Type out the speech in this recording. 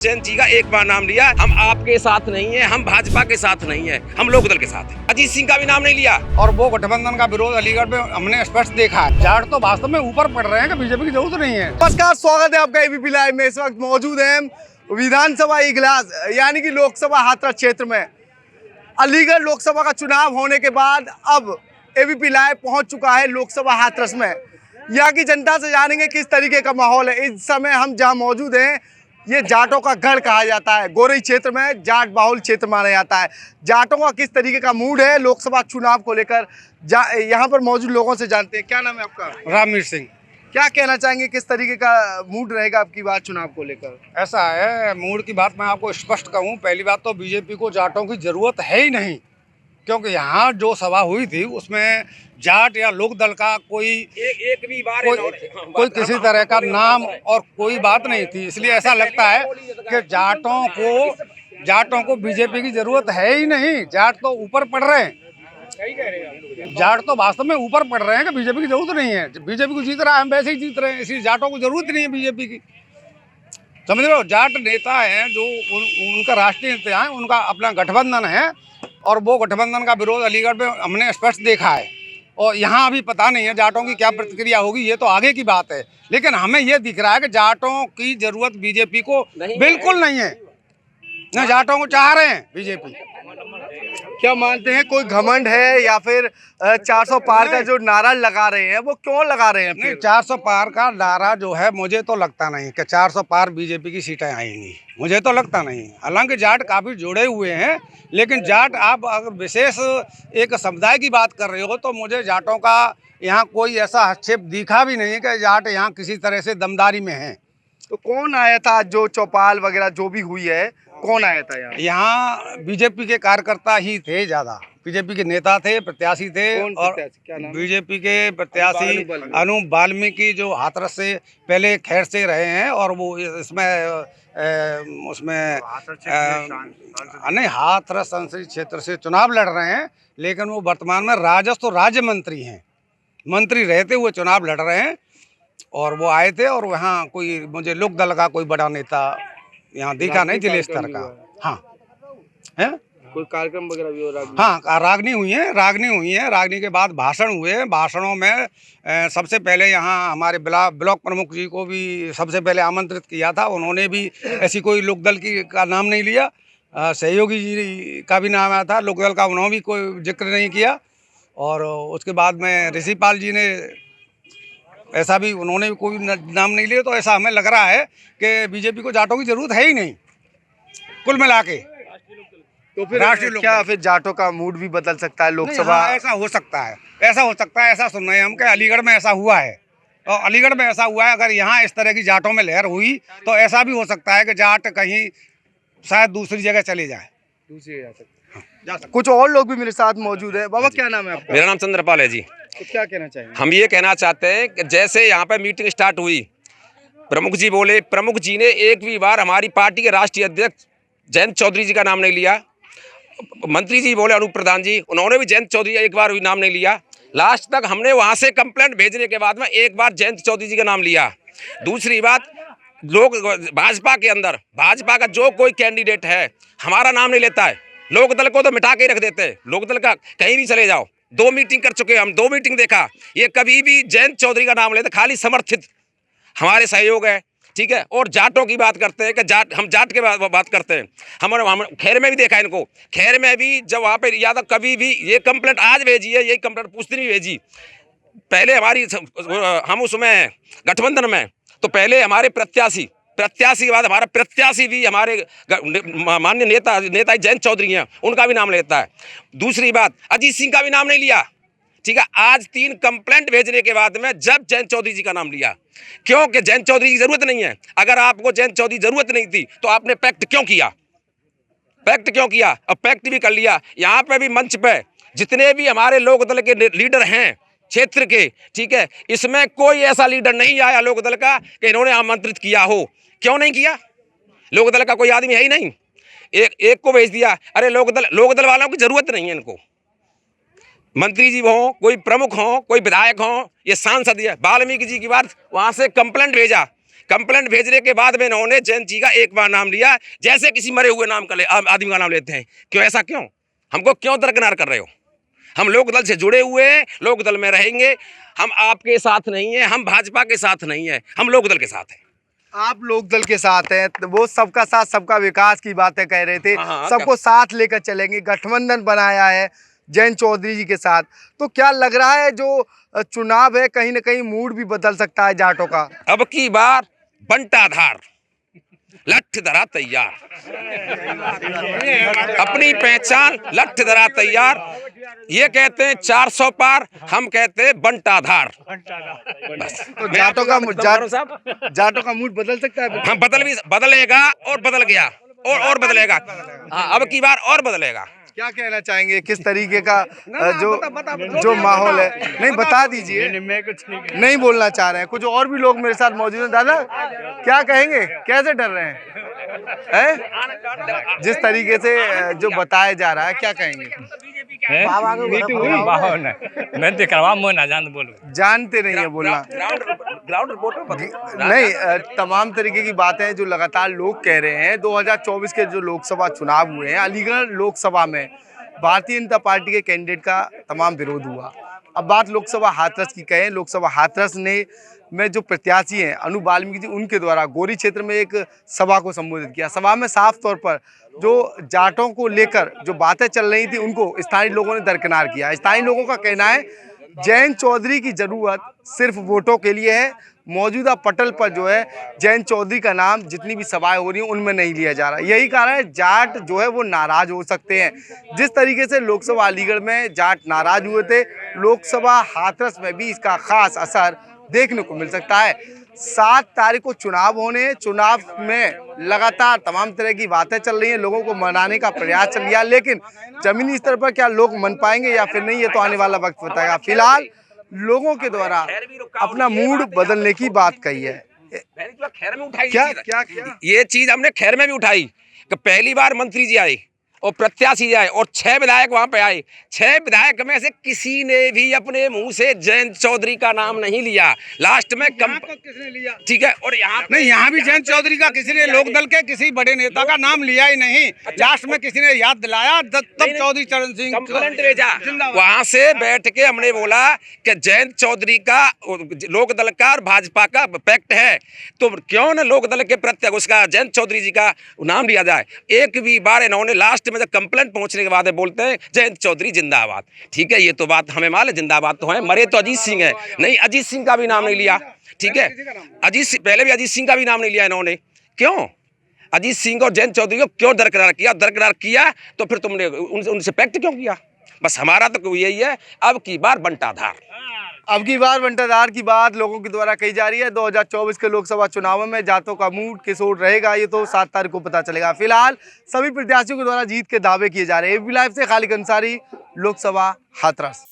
जयंत जी का एक बार नाम लिया। हम आपके साथ नहीं है, हम भाजपा के साथ नहीं है, हम लोकदल के साथ है। अजीत सिंह का भी नाम नहीं लिया। और वो गठबंधन का विरोध अलीगढ़ में हमने स्पष्ट देखा है। जाट तो वास्तव में ऊपर पड़ रहे हैं कि बीजेपी की जरूरत नहीं है। नमस्कार, स्वागत है आपका एबीपी लाइव में। इस वक्त मौजूद हैं विधानसभा इगलास यानी कि लोकसभा हाथरस क्षेत्र में। अलीगढ़ लोकसभा का चुनाव होने के बाद अब एबीपी लाइव पहुंच चुका है लोकसभा हाथरस में। यहाँ की जनता से जानेंगे किस तरीके का माहौल है। इस समय हम जहाँ मौजूद हैं ये जाटों का गढ़ कहा जाता है। गोरई क्षेत्र में जाट बाहुल क्षेत्र माना जाता है। जाटों का किस तरीके का मूड है लोकसभा चुनाव को लेकर यहाँ पर मौजूद लोगों से जानते हैं। क्या नाम है आपका? रामवीर सिंह। क्या कहना चाहेंगे, किस तरीके का मूड रहेगा आपकी बात चुनाव को लेकर? ऐसा है, मूड की बात मैं आपको स्पष्ट कहूँ, पहली बात तो बीजेपी को जाटों की जरूरत है ही नहीं, क्योंकि यहाँ जो सभा हुई थी उसमें जाट या लोकदल का कोई भी बार कोई किसी तरह का नाम और कोई बात नहीं थी। इसलिए ऐसा लगता है कि जाटों को बीजेपी की जरूरत है ही नहीं। जाट तो ऊपर पड़ रहे हैं, जाट तो वास्तव में ऊपर पड़ रहे हैं कि बीजेपी की जरूरत नहीं है। बीजेपी को जीत रहा है, हम वैसे ही जीत रहे हैं, इसलिए जाटों को जरूरत नहीं है बीजेपी की। समझ लो, जाट नेता हैं जो उनका राष्ट्रीय नेता है, उनका अपना गठबंधन है और वो गठबंधन का विरोध अलीगढ़ में हमने स्पष्ट देखा है। और यहाँ अभी पता नहीं है जाटों की क्या प्रतिक्रिया होगी, ये तो आगे की बात है। लेकिन हमें ये दिख रहा है कि जाटों की जरूरत बीजेपी को बिल्कुल नहीं है, न जाटों को चाह रहे हैं बीजेपी। क्या मानते हैं, कोई घमंड है या फिर 400 पार का जो नारा लगा रहे हैं वो क्यों लगा रहे हैं? नहीं, 400 पार का नारा जो है, मुझे तो लगता नहीं कि 400 पार बीजेपी की सीटें आएंगी, मुझे तो लगता नहीं। हालांकि जाट काफ़ी जुड़े हुए हैं, लेकिन जाट आप अगर विशेष एक समुदाय की बात कर रहे हो तो मुझे जाटों का यहाँ कोई ऐसा हस्तक्षेप दिखा भी नहीं कि जाट यहाँ किसी तरह से दमदारी में हैं। तो कौन आया था, जो चौपाल वगैरह जो भी हुई है, कौन आया था यहाँ? यहाँ बीजेपी के कार्यकर्ता ही थे, ज़्यादा बीजेपी के नेता थे, प्रत्याशी थे। और बीजेपी के प्रत्याशी अनूप वाल्मीकि जो हाथरस से पहले खैर से रहे हैं और वो इसमें उसमें नहीं, हाथरस संसदीय क्षेत्र से चुनाव लड़ रहे हैं, लेकिन वो वर्तमान में राजस्व राज्य मंत्री हैं, मंत्री रहते हुए चुनाव लड़ रहे हैं। और वो आए थे और वहाँ कोई मुझे लोकदल का कोई बड़ा नेता यहाँ दिखा नहीं, जिले स्तर का। हाँ है, कोई कार्यक्रम वगैरह भी हो रहा है? हाँ, रागनी हुई है। रागनी के बाद भाषण हुए। भाषणों में सबसे पहले यहाँ हमारे ब्लॉक प्रमुख जी को भी सबसे पहले आमंत्रित किया था। उन्होंने भी ऐसी कोई लोकदल का नाम नहीं लिया। सहयोगी जी का भी नाम आया था लोकदल का, उन्होंने भी कोई जिक्र नहीं किया। और उसके बाद में ऋषिपाल जी ने ऐसा भी, उन्होंने भी कोई नाम नहीं लिया। तो ऐसा हमें लग रहा है कि बीजेपी को जाटों की जरूरत है ही नहीं कुल मिला के। तो फिर क्या फिर जाटों का मूड भी बदल सकता है लोकसभा? हाँ, ऐसा हो सकता है, ऐसा सुन रहे हैं हम कि अलीगढ़ में ऐसा हुआ है। और अलीगढ़ में ऐसा हुआ है, अगर यहाँ इस तरह की जाटों में लहर हुई तो ऐसा भी हो सकता है कि जाट कहीं शायद दूसरी जगह चले जाए, दूसरी जा सकते। कुछ और लोग भी मेरे साथ मौजूद है। बाबा, क्या नाम है आपका? मेरा नाम चंद्रपाल है जी। तो क्या कहना चाहिए? हम ये कहना चाहते हैं कि जैसे यहाँ पे मीटिंग स्टार्ट हुई, प्रमुख जी बोले, प्रमुख जी ने एक भी बार हमारी पार्टी के राष्ट्रीय अध्यक्ष जयंत चौधरी जी का नाम नहीं लिया। मंत्री जी बोले अनूप प्रधान जी, उन्होंने भी जयंत चौधरी एक बार भी नाम नहीं लिया। लास्ट तक हमने वहाँ से कंप्लेंट भेजने के बाद में एक बार जयंत चौधरी जी का नाम लिया। दूसरी बात, लोग भाजपा के अंदर भाजपा का जो कोई कैंडिडेट है हमारा नाम नहीं लेता है। लोकदल को तो मिटा के रख देते हैं। लोकदल का कहीं भी चले जाओ, 2 मीटिंग कर चुके हैं हम, 2 मीटिंग देखा, ये कभी भी जयंत चौधरी का नाम लेते, खाली समर्थित हमारे सहयोग है, ठीक है। और जाटों की बात करते हैं कि हम जाट के बात करते हैं। हम खैर में भी देखा इनको, खैर में भी जब वहाँ पे यादव कभी भी ये कंप्लेंट आज भेजी है, यही कंप्लेंट पूछती नहीं भेजी। पहले हमारी हम उसमें गठबंधन में, तो पहले हमारे प्रत्याशी के बाद हमारा प्रत्याशी भी हमारे माननीय नेता जयंत चौधरी हैं, उनका भी नाम लेता है। दूसरी बात, अजीत सिंह का भी नाम नहीं लिया, ठीक है। आज 3 कंप्लेंट भेजने के बाद में जब जयंत चौधरी जी का नाम लिया, क्योंकि जयंत चौधरी की जरूरत नहीं है। अगर आपको जयंत चौधरी की जरूरत नहीं थी तो आपने पैक्ट क्यों किया? अब पैक्ट भी कर लिया। यहाँ पे भी मंच पे जितने भी हमारे लोकदल के लीडर हैं क्षेत्र के, ठीक है, इसमें कोई ऐसा लीडर नहीं आया लोकदल का कि इन्होंने आमंत्रित किया हो। क्यों नहीं किया? लोकदल का कोई आदमी है ही नहीं, एक को भेज दिया। अरे लोकदल वालों की जरूरत नहीं है इनको। मंत्री जी हों, कोई प्रमुख हों, कोई विधायक हों, ये सांसद है। वाल्मीकि जी की बात, वहाँ से कंप्लेंट भेजा कंप्लेंट भेजने के बाद में इन्होंने जयंत जी का एक बार नाम लिया, जैसे किसी मरे हुए नाम का आदमी का नाम लेते हैं। क्यों, ऐसा क्यों? हमको क्यों दरकिनार कर रहे हो? हम लोक दल से जुड़े हुए हैं, लोक दल में रहेंगे। हम आपके साथ नहीं है, हम भाजपा के साथ नहीं है, हम लोक दल के साथ हैं। आप लोक दल के साथ हैं, तो वो सबका साथ सबका विकास की बातें कह रहे थे। हाँ, सबको साथ लेकर चलेंगे, गठबंधन बनाया है जयंत चौधरी जी के साथ। तो क्या लग रहा है जो चुनाव है कहीं ना कहीं मूड भी बदल सकता है जाटों का? अब की बार बंटाधार, लठ धरा तैयार, अपनी पहचान लठ धरा तैयार। ये कहते हैं 400 पार, हम कहते हैं बंटाधार। बस तो जाटों का मूड बदल सकता है? हम बदलेगा और बदल गया और बदलेगा। हाँ, अब की बार और बदलेगा। क्या कहना चाहेंगे, किस तरीके का जो माहौल है? नहीं, बता दीजिए। नहीं बोलना चाह रहे हैं। कुछ और भी लोग मेरे साथ मौजूद हैं। दादा, क्या कहेंगे, कैसे डर रहे हैं? जिस तरीके से जो बताया जा रहा है, क्या कहेंगे? जानते नहीं है बोलना। नहीं, तमाम तरीके की बातें जो लगातार लोग कह रहे हैं। 2024 के जो लोकसभा चुनाव हुए हैं, अलीगढ़ लोकसभा में भारतीय जनता पार्टी के कैंडिडेट का तमाम विरोध हुआ। अब बात लोकसभा हाथरस की कहें, लोकसभा हाथरस में जो प्रत्याशी हैं अनु वाल्मीकि जी, उनके द्वारा गोरी क्षेत्र में एक सभा को संबोधित किया। सभा में साफ तौर पर जो जाटों को लेकर जो बातें चल रही थी उनको स्थानीय लोगों ने दरकिनार किया। स्थानीय लोगों का कहना है जयंत चौधरी की जरूरत सिर्फ वोटों के लिए है। मौजूदा पटल पर जो है जयंत चौधरी का नाम जितनी भी सभाएं हो रही हैं उनमें नहीं लिया जा रहा। यही कारण है जाट जो है वो नाराज हो सकते हैं। जिस तरीके से लोकसभा अलीगढ़ में जाट नाराज हुए थे, लोकसभा हाथरस में भी इसका खास असर देखने को मिल सकता है। 7 तारीख को चुनाव होने हैं। चुनाव में लगातार तमाम तरह की बातें चल रही हैं, लोगों को मनाने का प्रयास चल रहा है, लेकिन जमीनी स्तर पर क्या लोग मन पाएंगे या फिर नहीं, ये तो आने वाला वक्त बताएगा। फिलहाल लोगों के द्वारा अपना मूड बदलने की बात कही है। खैर में उठाई क्या ये चीज हमने खैर में भी उठाई कि पहली बार मंत्री जी आए और प्रत्याशी जी आए और 6 विधायक वहां पे आए। 6 विधायक में से किसी ने भी अपने मुंह से जयंत चौधरी का नाम नहीं लिया। लास्ट में किसने लिया? ठीक है, और यहाँ नहीं, यहाँ भी जयंत चौधरी का किसी ने लोकदल के किसी बड़े नेता का नाम लिया ही नहीं। लास्ट में किसी ने याद दिलाया, तब चौधरी चरण सिंह कंप्लेंट भेजा। वहां से बैठ के हमने बोला कि जयंत चौधरी का लोकदल का और भाजपा का पैक्ट है, तो क्यों न लोकदल के प्रत्येक उसका जयंत चौधरी जी का नाम लिया जाए। एक भी बार इन्होंने लास्ट में जब कंप्लेंट पहुंचने के बाद बोलते हैं जयंत चौधरी जिंदाबाद। ठीक है, ये तो बात हमें मालूम है, जिंदाबाद तो है। मरे तो अजीत सिंह है, नहीं अजीत सिंह का भी नाम नहीं लिया। ठीक है, पहले भी अजीत सिंह का भी नाम नहीं लिया इन्होंने। क्यों अजीत सिंह और जयंत चौधरी को क्यों दरकिनार किया? तो फिर तुमने उनसे पैक्ट क्यों किया? बस हमारा तो यही है, अब की बार बंटाधार। अब की बार बंटाधार की बात लोगों के द्वारा कही जा रही है। 2024 के लोकसभा चुनाव में जाटों का मूड किस ओर रहेगा, ये तो 7 तारीख को पता चलेगा। फिलहाल सभी प्रत्याशियों के द्वारा जीत के दावे किए जा रहे हैं। एबीपी लाइव से खालिद अंसारी, लोकसभा हाथरस।